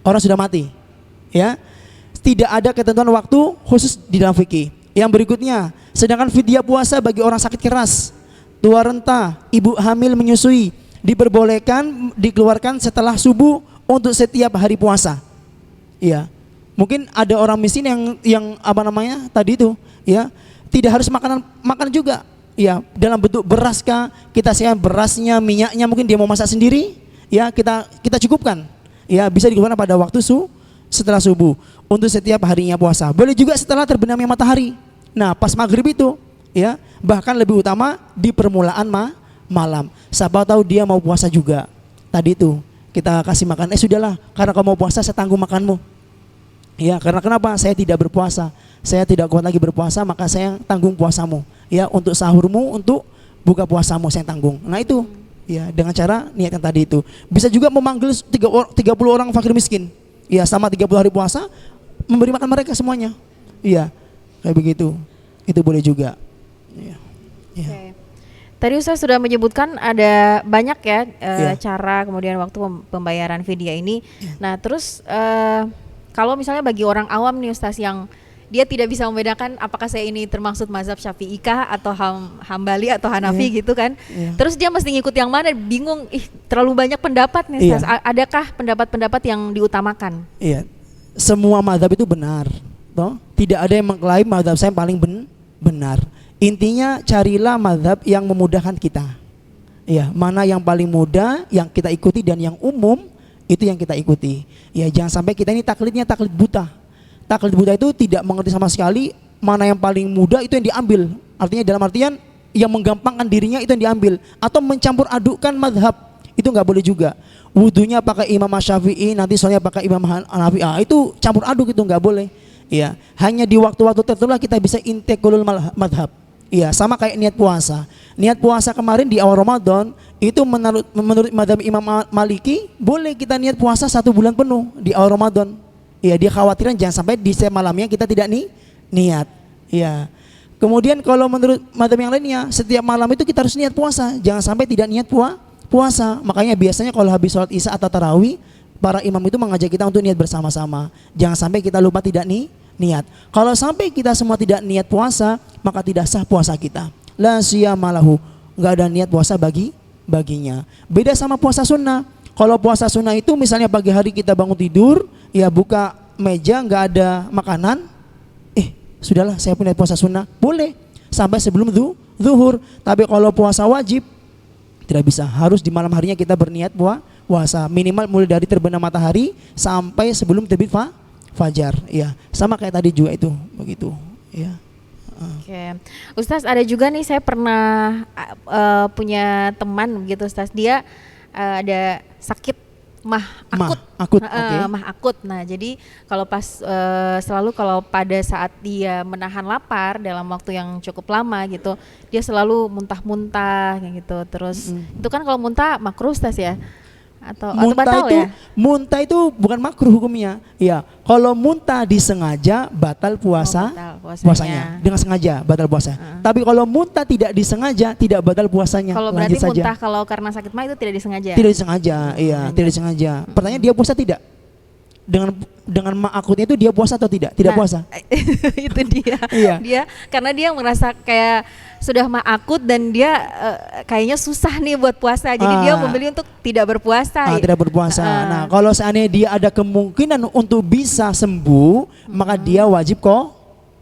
Orang sudah mati, ya. Tidak ada ketentuan waktu khusus di dalam fikih. Yang berikutnya, sedangkan fidyah puasa bagi orang sakit keras, tua renta, ibu hamil menyusui, diperbolehkan dikeluarkan setelah subuh untuk setiap hari puasa. Ya. Mungkin ada orang miskin yang tadi itu, ya, tidak harus makan juga, ya, dalam bentuk beras kah, kita siapkan berasnya, minyaknya, mungkin dia mau masak sendiri, ya, kita cukupkan, ya, bisa dikeluarkan pada waktu setelah subuh untuk setiap harinya puasa. Boleh juga setelah terbenamnya matahari. Nah, pas maghrib itu ya, bahkan lebih utama di permulaan malam. Siapa tahu dia mau puasa juga. Tadi itu kita kasih makan, sudahlah, karena kamu mau puasa saya tanggung makanmu. Ya, karena kenapa? Saya tidak berpuasa. Saya tidak kuat lagi berpuasa, maka saya tanggung puasamu. Ya, untuk sahurmu, untuk buka puasamu saya tanggung. Nah itu, ya dengan cara niatkan tadi itu. Bisa juga memanggil 30 orang fakir miskin. Ya, sama 30 hari puasa, memberi makan mereka semuanya. Iya, kayak begitu. Itu boleh juga. Ya. Ya. Oke. Tadi Ustaz sudah menyebutkan ada banyak ya cara kemudian waktu pembayaran fidyah ini. Nah terus kalau misalnya bagi orang awam nih Ustaz yang dia tidak bisa membedakan apakah saya ini termaksud mazhab Syafi'ikah atau Hambali atau Hanafi gitu kan. Terus dia mesti ngikut yang mana, bingung, terlalu banyak pendapat nih Ustaz. Adakah pendapat-pendapat yang diutamakan? Iya. Semua mazhab itu benar, toh? Tidak ada yang mengklaim mazhab saya paling benar. Intinya carilah mazhab yang memudahkan kita. Ya, mana yang paling mudah yang kita ikuti dan yang umum itu yang kita ikuti. Ya, jangan sampai kita ini taklidnya taklid buta. Taklid buta itu tidak mengerti sama sekali mana yang paling mudah itu yang diambil. Artinya dalam artian yang menggampangkan dirinya itu yang diambil atau mencampur adukkan mazhab. Itu nggak boleh juga. Wudunya pakai Imam Syafi'i, nanti soalnya pakai Imam Hanafi. Itu campur aduk, itu nggak boleh. Ya, hanya di waktu-waktu tertentu lah kita bisa intiqulul mazhab. Iya, sama kayak niat puasa. Niat puasa kemarin di awal Ramadan itu menurut mazhab Imam Maliki boleh kita niat puasa 1 bulan penuh di awal Ramadan. Iya, dia khawatiran jangan sampai di setiap malamnya kita tidak niat. Iya. Kemudian kalau menurut mazhab yang lainnya setiap malam itu kita harus niat puasa, jangan sampai tidak niat puasa. Makanya biasanya kalau habis sholat Isya atau tarawih, para imam itu mengajak kita untuk niat bersama-sama. Jangan sampai kita lupa tidak niat. Kalau sampai kita semua tidak niat puasa, maka tidak sah puasa kita. La siyamalahu, enggak ada niat puasa baginya. Beda sama puasa sunnah. Kalau puasa sunnah itu misalnya pagi hari kita bangun tidur, ya buka meja enggak ada makanan, sudahlah saya punya puasa sunnah, boleh sampai sebelum zuhur. Tapi kalau puasa wajib tidak bisa, harus di malam harinya kita berniat puasa, minimal mulai dari terbenam matahari sampai sebelum terbit fajar. Ya, sama kayak tadi juga itu begitu. Ya. Oke, Ustaz, ada juga nih saya pernah punya teman begitu Ustaz, dia ada sakit mah akut. Mah akut. Nah, jadi kalau pas selalu kalau pada saat dia menahan lapar dalam waktu yang cukup lama gitu, dia selalu muntah-muntah kayak gitu. Terus itu kan kalau muntah makruh Ustaz ya? Atau batal itu, ya? Muntah itu bukan makruh hukumnya. Ya, kalau muntah disengaja batal puasanya. Dengan sengaja batal puasa. Tapi kalau muntah tidak disengaja tidak batal puasanya. Kalau berarti muntah kalau karena sakit mah itu tidak disengaja. Tidak disengaja, tidak disengaja. Pertanyaan, dia puasa tidak? Dengan mak akutnya itu dia puasa atau tidak? Tidak puasa. Itu dia. Dia karena dia merasa kayak sudah mah akut dan dia kayaknya susah nih buat puasa. Jadi dia memilih untuk tidak berpuasa. Tidak berpuasa. Nah, kalau seandainya dia ada kemungkinan untuk bisa sembuh, maka dia wajib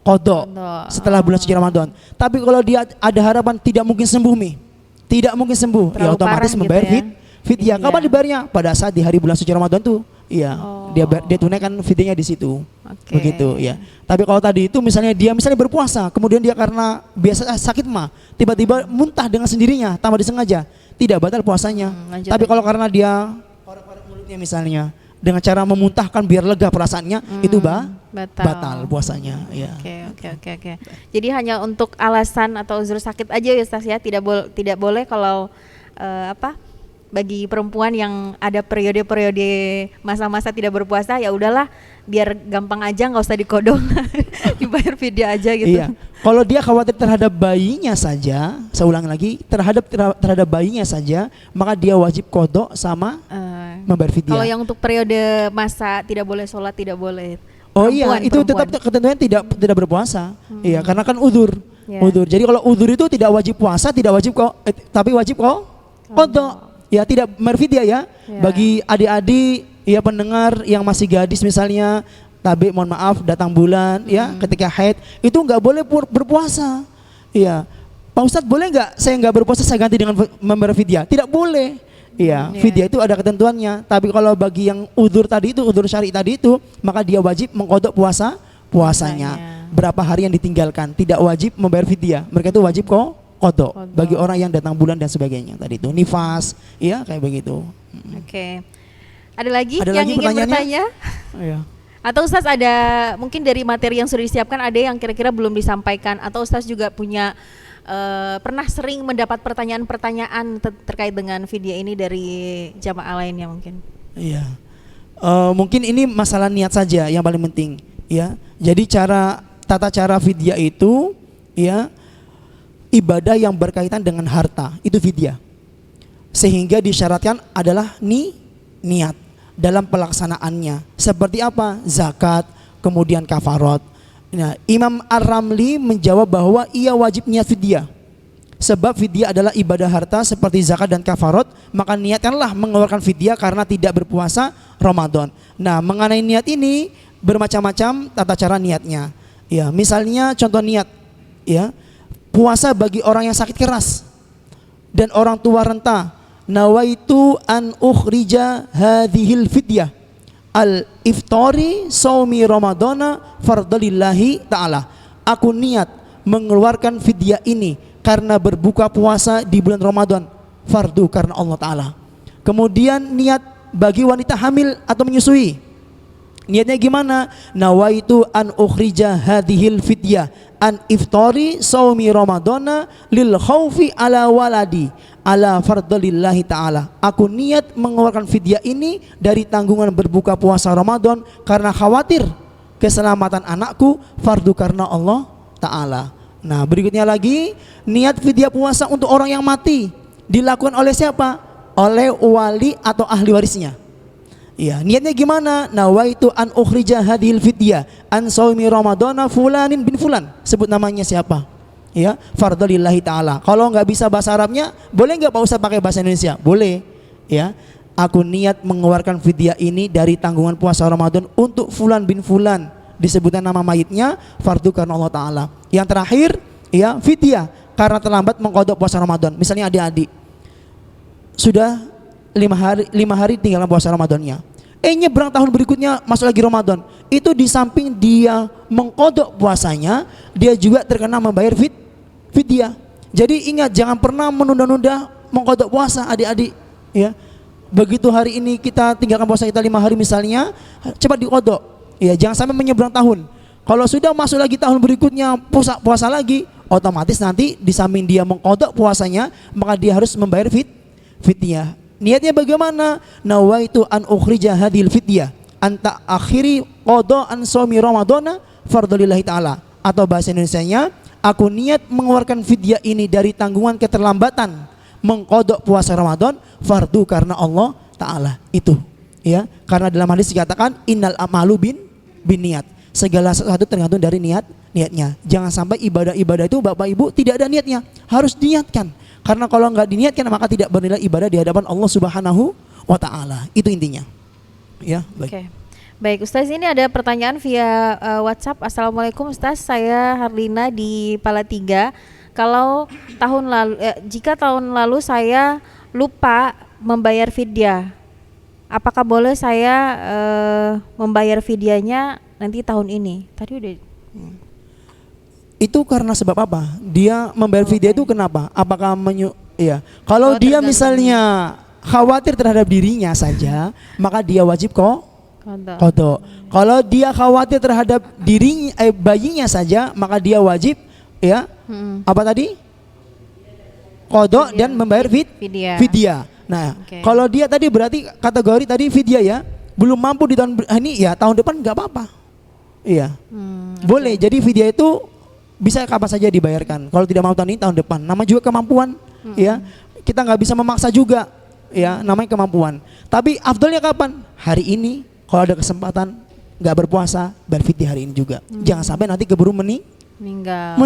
qadha setelah bulan suci Ramadan. Tapi kalau dia ada harapan tidak mungkin sembuh tidak mungkin sembuh, ya otomatis membayar fidyah. Kapan dibayarnya? Pada saat di hari bulan suci Ramadan tuh. Iya, dia tunaikan fidyahnya di situ. Begitu ya. Tapi kalau tadi itu misalnya dia berpuasa, kemudian dia karena biasa sakit mah, tiba-tiba muntah dengan sendirinya tanpa disengaja, tidak batal puasanya. Tapi kalau karena dia korek-korek mulutnya misalnya dengan cara memuntahkan biar lega perasaannya, itu batal puasanya. Ya. Oke. Jadi hanya untuk alasan atau uzur sakit aja ya Ustaz ya, tidak boleh kalau bagi perempuan yang ada periode-periode masa-masa tidak berpuasa, ya udahlah biar gampang aja, nggak usah dikodong, dibayar fidyah aja gitu. Iya. Kalau dia khawatir terhadap bayinya saja, saya ulang lagi, terhadap bayinya saja, maka dia wajib qadha sama membayar fidyah. Kalau yang untuk periode masa tidak boleh sholat, tidak boleh. Itu tetap ketentuan tidak berpuasa. Iya, karena kan udzur. Udzur. Jadi kalau udzur itu tidak wajib puasa, tidak wajib tapi wajib qadha. Ya, tidak merfidyah ya. Bagi adik-adik ya pendengar yang masih gadis misalnya, mohon maaf datang bulan ya ketika haid itu nggak boleh berpuasa. Iya. Pak Ustadz, boleh nggak saya nggak berpuasa, saya ganti dengan membayar fidyah? Tidak boleh. Iya, Iya. fidyah itu ada ketentuannya. Tapi kalau bagi yang udzur tadi itu, udzur syar'i tadi itu, maka dia wajib mengqadha puasanya. Puasanya. Berapa hari yang ditinggalkan, tidak wajib membayar fidyah. Mereka itu wajib kok qadha Qadha. bagi orang yang datang bulan dan sebagainya tadi itu. Nifas, iya kayak begitu. Oke. Ada lagi Ada yang lagi ingin pertanyaannya? bertanya? Iya. Atau Ustaz ada mungkin dari materi yang sudah disiapkan ada yang kira-kira belum disampaikan atau Ustaz juga punya pernah sering mendapat pertanyaan-pertanyaan terkait dengan video ini dari jamaah lainnya mungkin? Iya. Mungkin ini masalah niat saja yang paling penting, ya. Jadi tata cara fidyah itu, ya, ibadah yang berkaitan dengan harta itu fidyah. Sehingga disyaratkan adalah niat dalam pelaksanaannya. Seperti apa? Zakat, kemudian kafarat. Nah, Imam Ar-Ramli menjawab bahwa ia wajib niat fidyah. Sebab fidyah adalah ibadah harta seperti zakat dan kafarat, maka niatkanlah mengeluarkan fidyah karena tidak berpuasa Ramadan. Nah, mengenai niat ini bermacam-macam tata cara niatnya. Ya, misalnya contoh niat, ya, puasa bagi orang yang sakit keras dan orang tua renta. Nawaitu an ukhrija hadhil fidyah al-iftari saumi ramadana fardalillahi ta'ala. Aku niat mengeluarkan fidyah ini karena berbuka puasa di bulan Ramadan, fardu karena Allah Ta'ala. Kemudian niat bagi wanita hamil atau menyusui, niatnya gimana? Nawaitu an ukhrija hadhil fidyah an iftari saumi ramadana lil khaufi ala waladi ala fardalillahi ta'ala. Aku niat mengeluarkan fidyah ini dari tanggungan berbuka puasa Ramadan karena khawatir keselamatan anakku, fardu karena Allah Ta'ala. Nah, berikutnya lagi, niat fidyah puasa untuk orang yang mati dilakukan oleh siapa? Oleh wali atau ahli warisnya. Iya, niatnya gimana? Nawaitu an ukhrija hadhil fidyah an shaumi ramadana fulanin bin fulan. Sebut namanya siapa? Ya, fardalillahi ta'ala. Kalau nggak bisa bahasa Arabnya, boleh nggak Pak Ustaz pakai bahasa Indonesia? Boleh. Ya, aku niat mengeluarkan fidyah ini dari tanggungan puasa Ramadan untuk fulan bin fulan. Disebutkan nama mayitnya, fardu karena Allah Ta'ala. Yang terakhir, ya, fidyah karena terlambat mengqadha puasa Ramadan. Misalnya adik-adik sudah 5 hari tinggal puasa Ramadannya. Nyebrang tahun berikutnya masuk lagi Ramadan. Itu di samping dia mengqadha puasanya, dia juga terkena membayar fidyah. Jadi ingat, jangan pernah menunda-nunda mengqadha puasa adik-adik, ya. Begitu hari ini kita tinggalkan puasa kita 5 hari misalnya, cepat diqadha. Ya, jangan sampai menyeberang tahun. Kalau sudah masuk lagi tahun berikutnya puasa lagi, otomatis nanti di samping dia mengqadha puasanya, maka dia harus membayar fidyah. Niatnya bagaimana? Nawaitu an ukhrija hadhil fidyah anta akhiri qada an shaumi ramadana fardalillahi ta'ala. Atau bahasa Indonesianya, aku niat mengeluarkan fidyah ini dari tanggungan keterlambatan mengqadha puasa Ramadan, fardu karena Allah Ta'ala. Itu, ya. Karena dalam hadis dikatakan innal amalu bin niat. Segala sesuatu tergantung dari niatnya. Jangan sampai ibadah-ibadah itu Bapak Ibu tidak ada niatnya. Harus diniatkan. Karena kalau enggak diniatkan maka tidak bernilai ibadah di hadapan Allah Subhanahu wa Ta'ala. Itu intinya. Ya, baik. Oke. Baik, Ustaz, ini ada pertanyaan via WhatsApp. Assalamualaikum Ustaz, saya Harlina di Palatiga. Kalau jika tahun lalu saya lupa membayar fidyah, apakah boleh saya membayar fidyahnya nanti tahun ini? Tadi udah. Itu karena sebab apa? Dia membayar fidyah itu kenapa? Apakah iya. Kalau dia misalnya khawatir terhadap dirinya saja, maka dia wajib qadha. Kalau dia khawatir terhadap bayinya saja, maka dia wajib, ya. Apa tadi? Qadha dan membayar fidyah. Nah, kalau dia tadi berarti kategori tadi fidyah, ya, belum mampu di tahun ini, ya tahun depan nggak apa-apa. Iya. Boleh. Jadi fidyah itu bisa kapan saja dibayarkan. Kalau tidak mau tahun ini, tahun depan. Nama juga kemampuan, ya. Kita nggak bisa memaksa juga, ya. Namanya kemampuan. Tapi afdalnya kapan? Hari ini. Kalau ada kesempatan nggak berpuasa, berfidyah hari ini juga. Jangan sampai nanti keburu meninggal.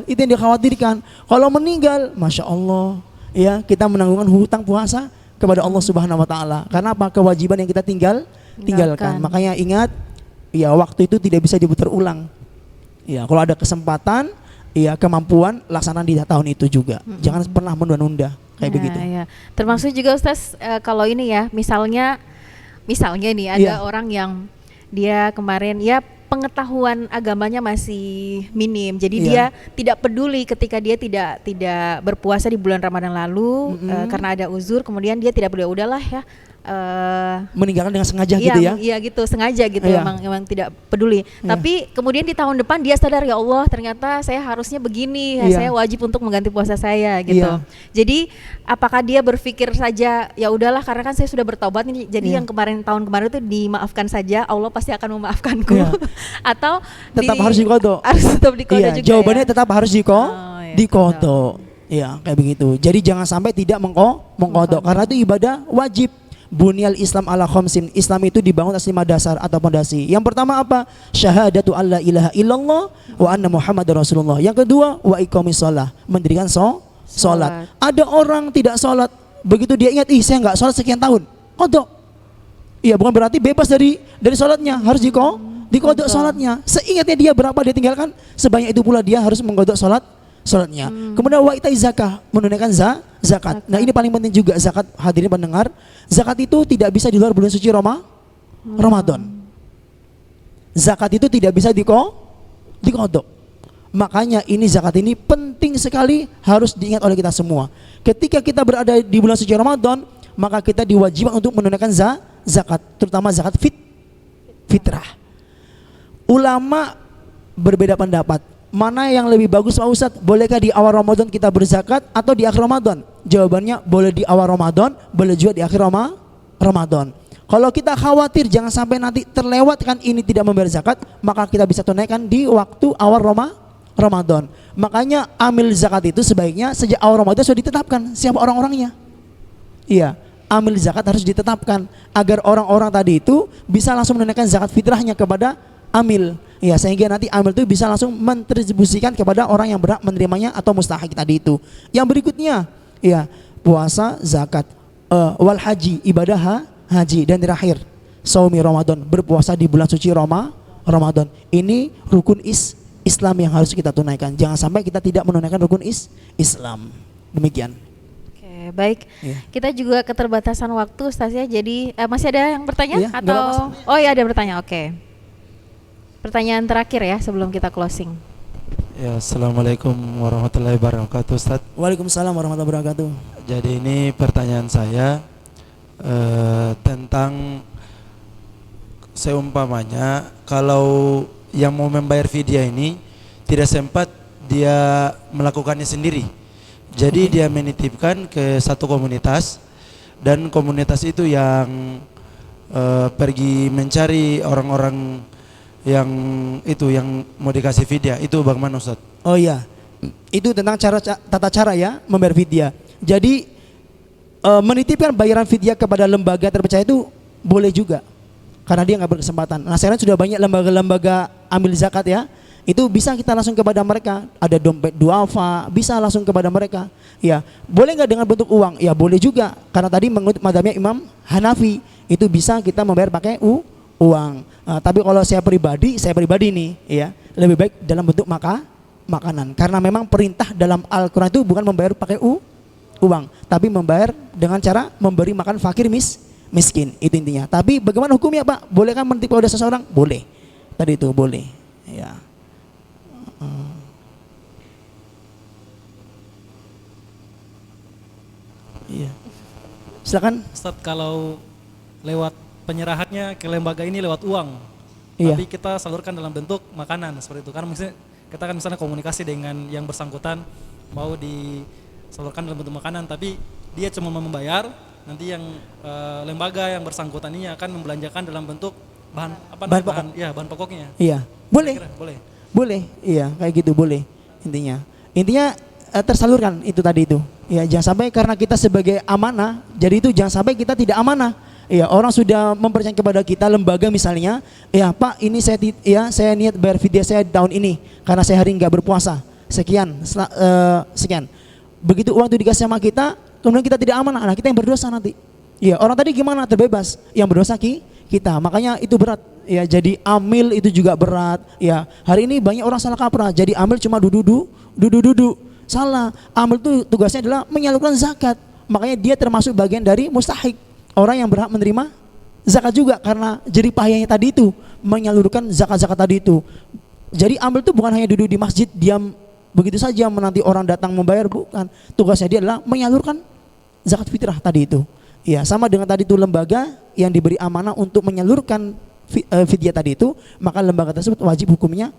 Itu yang dikhawatirkan. Kalau meninggal, masya Allah, ya, kita menanggungkan hutang puasa kepada Allah Subhanahu Wa Ta'ala. Karena apa? Kewajiban yang kita tinggalkan. Makanya ingat, ya, waktu itu tidak bisa diputar ulang. Ya, kalau ada kesempatan, ya, kemampuan, laksanakan di tahun itu juga. Jangan pernah menunda-nunda. kayak begitu. Ya. Termasuk juga Ustaz kalau ini ya, misalnya nih ada orang yang dia kemarin ya pengetahuan agamanya masih minim, jadi dia tidak peduli ketika dia tidak berpuasa di bulan Ramadan lalu karena ada uzur, kemudian dia tidak peduli, udahlah ya meninggalkan dengan sengaja iya, gitu ya. Iya gitu, sengaja gitu, emang tidak peduli. Tapi kemudian di tahun depan dia sadar, ya Allah ternyata saya harusnya begini, saya wajib untuk mengganti puasa saya gitu. Jadi apakah dia berpikir saja ya udahlah karena kan saya sudah bertobat nih, jadi yang tahun kemarin itu dimaafkan saja, Allah pasti akan memaafkanku. Atau tetap harus diqodho. Harus tetap diqodho juga. Jawabannya tetap harus betul. diqodho. Iya, kayak begitu. Jadi jangan sampai tidak mengqodho karena itu ibadah wajib. Bunyal Islam ala khamsin. Islam itu dibangun atas 5 dasar atau pondasi. Yang pertama apa? Syahadatu alla ilaha illallah wa anna Muhammadar Rasulullah. Yang kedua, wa iqamis shalah, mendirikan salat. Ada orang tidak salat, begitu dia ingat, saya enggak salat sekian tahun, qodho. Iya, bukan berarti bebas dari salatnya, harus diqodho salatnya. Seingatnya dia berapa dia tinggalkan, sebanyak itu pula dia harus mengqodho salatnya. Kemudian wa itai zakah, menunaikan zakat. Nah, ini paling penting juga zakat, hadirin pendengar. Zakat itu tidak bisa di luar bulan suci Ramadan. Zakat itu tidak bisa diqodho. Makanya ini zakat ini penting sekali, harus diingat oleh kita semua. Ketika kita berada di bulan suci Ramadan, maka kita diwajibkan untuk menunaikan zakat, terutama zakat fitrah. Ulama berbeda pendapat. Mana yang lebih bagus Pak Ustadz? Bolehkah di awal Ramadan kita berzakat atau di akhir Ramadan? Jawabannya boleh di awal Ramadan, boleh juga di akhir Ramadan. Kalau kita khawatir jangan sampai nanti terlewatkan ini tidak membayar zakat, maka kita bisa tunaikan di waktu awal Ramadan. Makanya amil zakat itu sebaiknya sejak awal Ramadan sudah ditetapkan siapa orang-orangnya. Iya, amil zakat harus ditetapkan agar orang-orang tadi itu bisa langsung menunaikan zakat fitrahnya kepada amil. Ya, sehingga nanti amil itu bisa langsung mendistribusikan kepada orang yang berhak menerimanya atau mustahik tadi itu. Yang berikutnya, ya, puasa, zakat, wal haji, ibadah haji, dan terakhir saumi Ramadan, berpuasa di bulan suci Ramadan. Ini rukun Islam yang harus kita tunaikan. Jangan sampai kita tidak menunaikan rukun Islam. Demikian. Oke, baik. Kita juga keterbatasan waktu Ustaz ya. Jadi masih ada yang bertanya atau ada bertanya. Oke. Pertanyaan terakhir ya sebelum kita closing. Ya, Assalamualaikum warahmatullahi wabarakatuh Ustaz. Waalaikumsalam warahmatullahi wabarakatuh. Jadi ini pertanyaan saya tentang seumpamanya kalau yang mau membayar fidyah ini tidak sempat dia melakukannya sendiri. Jadi dia menitipkan ke satu komunitas, dan komunitas itu yang pergi mencari orang-orang yang mau dikasih fidyah. Itu bagaimana Ustaz? Oh iya, itu tentang tata cara ya membayar fidyah. Jadi menitipkan bayaran fidyah kepada lembaga terpercaya itu boleh juga, karena dia nggak berkesempatan. Nah, sekarang sudah banyak lembaga-lembaga ambil zakat ya, itu bisa kita langsung kepada mereka. Ada dompet duafa, bisa langsung kepada mereka. Ya, boleh nggak dengan bentuk uang? Ya boleh juga, karena tadi mengutip mazhabnya Imam Hanafi, itu bisa kita membayar pakai uang. Tapi kalau saya pribadi nih ya, lebih baik dalam bentuk makanan, karena memang perintah dalam Al-Quran itu bukan membayar pakai uang, tapi membayar dengan cara memberi makan fakir miskin, itu intinya. Tapi bagaimana hukumnya Pak? Boleh kan menipu pada seseorang? Boleh, tadi itu boleh ya. Iya, silakan Ustaz. Kalau lewat penyerahannya ke lembaga ini lewat uang, tapi kita salurkan dalam bentuk makanan seperti itu. Karena misalnya kita kan misalnya komunikasi dengan yang bersangkutan mau disalurkan dalam bentuk makanan, tapi dia cuma membayar, nanti yang lembaga yang bersangkutan ini akan membelanjakan dalam bentuk bahan pokoknya. Iya, boleh, iya kayak gitu boleh. Intinya tersalurkan itu tadi itu. Ya, jangan sampai karena kita sebagai amanah, jadi itu jangan sampai kita tidak amanah. Ya, orang sudah mempercayakan kepada kita lembaga misalnya, ya Pak, ini saya niat bayar fidyah saya tahun ini karena saya hari nggak berpuasa. Sekian. Begitu uang itu dikasih sama kita, kemudian kita tidak amanah, nah kita yang berdosa nanti. Ya, orang tadi gimana? Terbebas. Yang berdosa kita. Makanya itu berat. Ya, jadi amil itu juga berat. Ya, hari ini banyak orang salah kaprah. Jadi amil cuma duduk. Salah. Amil itu tugasnya adalah menyalurkan zakat. makanya dia termasuk bagian dari mustahik, orang yang berhak menerima zakat juga karena jerih payahnya tadi itu menyalurkan zakat-zakat tadi itu. Jadi amil itu bukan hanya duduk di masjid diam begitu saja menanti orang datang membayar, bukan. Tugasnya dia adalah menyalurkan zakat fitrah tadi itu. Ya, sama dengan tadi itu lembaga yang diberi amanah untuk menyalurkan fidyah tadi itu, maka lembaga tersebut wajib hukumnya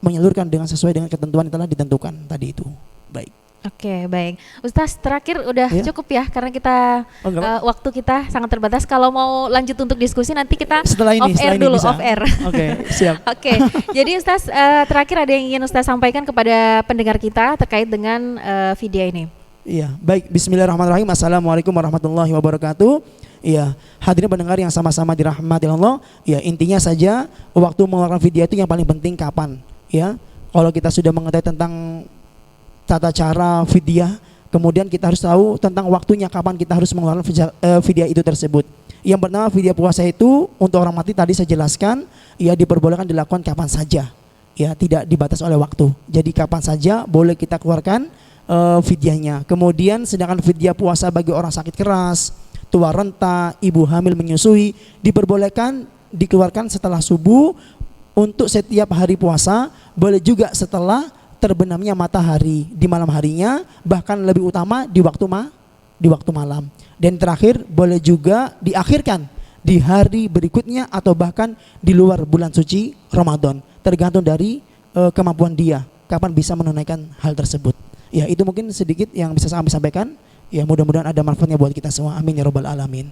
menyalurkan dengan sesuai dengan ketentuan yang telah ditentukan tadi itu. Baik. Oke, baik. Ustaz, terakhir udah Ya. cukup ya karena kita waktu kita sangat terbatas. Kalau mau lanjut untuk diskusi nanti kita Setelah ini, off air dulu, bisa. off air. Oke, siap. Oke. Jadi Ustaz, terakhir ada yang ingin Ustaz sampaikan kepada pendengar kita terkait dengan video ini. Iya, baik. Bismillahirrahmanirrahim. Assalamualaikum warahmatullahi wabarakatuh. Iya, hadirin pendengar yang sama-sama dirahmati Allah. Ya, intinya saja waktu mengeluarkan video itu yang paling penting kapan? Ya, kalau kita sudah mengetahui tentang tata cara fidyah, kemudian kita harus tahu tentang waktunya kapan kita harus mengeluarkan fidyah itu tersebut. Yang pertama, fidyah puasa itu untuk orang mati tadi saya jelaskan, ya diperbolehkan dilakukan kapan saja. Ya, tidak dibatas oleh waktu. Jadi kapan saja boleh kita keluarkan fidyahnya. Kemudian sedangkan fidyah puasa bagi orang sakit keras, tua renta, ibu hamil menyusui diperbolehkan dikeluarkan setelah subuh untuk setiap hari puasa, boleh juga setelah terbenamnya matahari di malam harinya, bahkan lebih utama di waktu malam. Dan terakhir boleh juga diakhirkan di hari berikutnya atau bahkan di luar bulan suci Ramadan, tergantung dari kemampuan dia kapan bisa menunaikan hal tersebut. Ya, itu mungkin sedikit yang bisa kami sampaikan. Ya, mudah-mudahan ada manfaatnya buat kita semua. Amin ya rabbal alamin.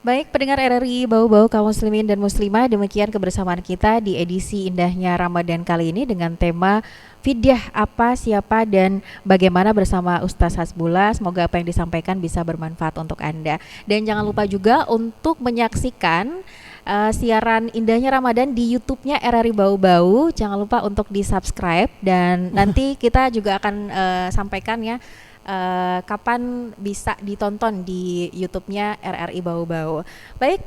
Baik, pendengar RRI Bau-Bau kaum muslimin dan muslimah, demikian kebersamaan kita di edisi indahnya Ramadan kali ini dengan tema fidyah apa, siapa, dan bagaimana bersama Ustaz Hasbullah. Semoga apa yang disampaikan bisa bermanfaat untuk Anda. Dan jangan lupa juga untuk menyaksikan siaran indahnya Ramadan di YouTube-nya RRI Bau-Bau. Jangan lupa untuk di-subscribe dan nanti kita juga akan sampaikan ya kapan bisa ditonton di YouTube-nya RRI Bau-Bau. Baik,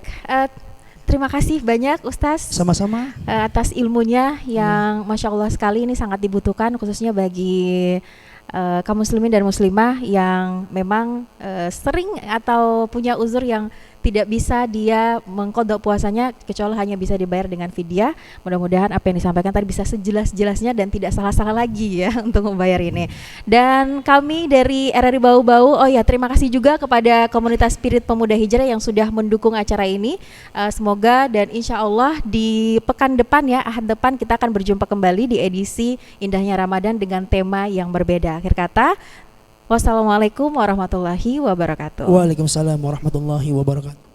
terima kasih banyak Ustaz. Sama-sama. Atas ilmunya yang Masya Allah sekali, ini sangat dibutuhkan khususnya bagi kaum muslimin dan muslimah yang memang sering atau punya uzur yang tidak bisa dia mengqadha puasanya kecuali hanya bisa dibayar dengan fidyah. Mudah-mudahan apa yang disampaikan tadi bisa sejelas-jelasnya dan tidak salah-salah lagi ya untuk membayar ini. Dan kami dari RRI Bau-Bau, oh ya terima kasih juga kepada komunitas Spirit Pemuda Hijrah yang sudah mendukung acara ini. Semoga dan insya Allah di pekan depan ya, Ahad depan kita akan berjumpa kembali di edisi Indahnya Ramadan dengan tema yang berbeda. Akhir kata, wassalamualaikum warahmatullahi wabarakatuh. Waalaikumsalam warahmatullahi wabarakatuh.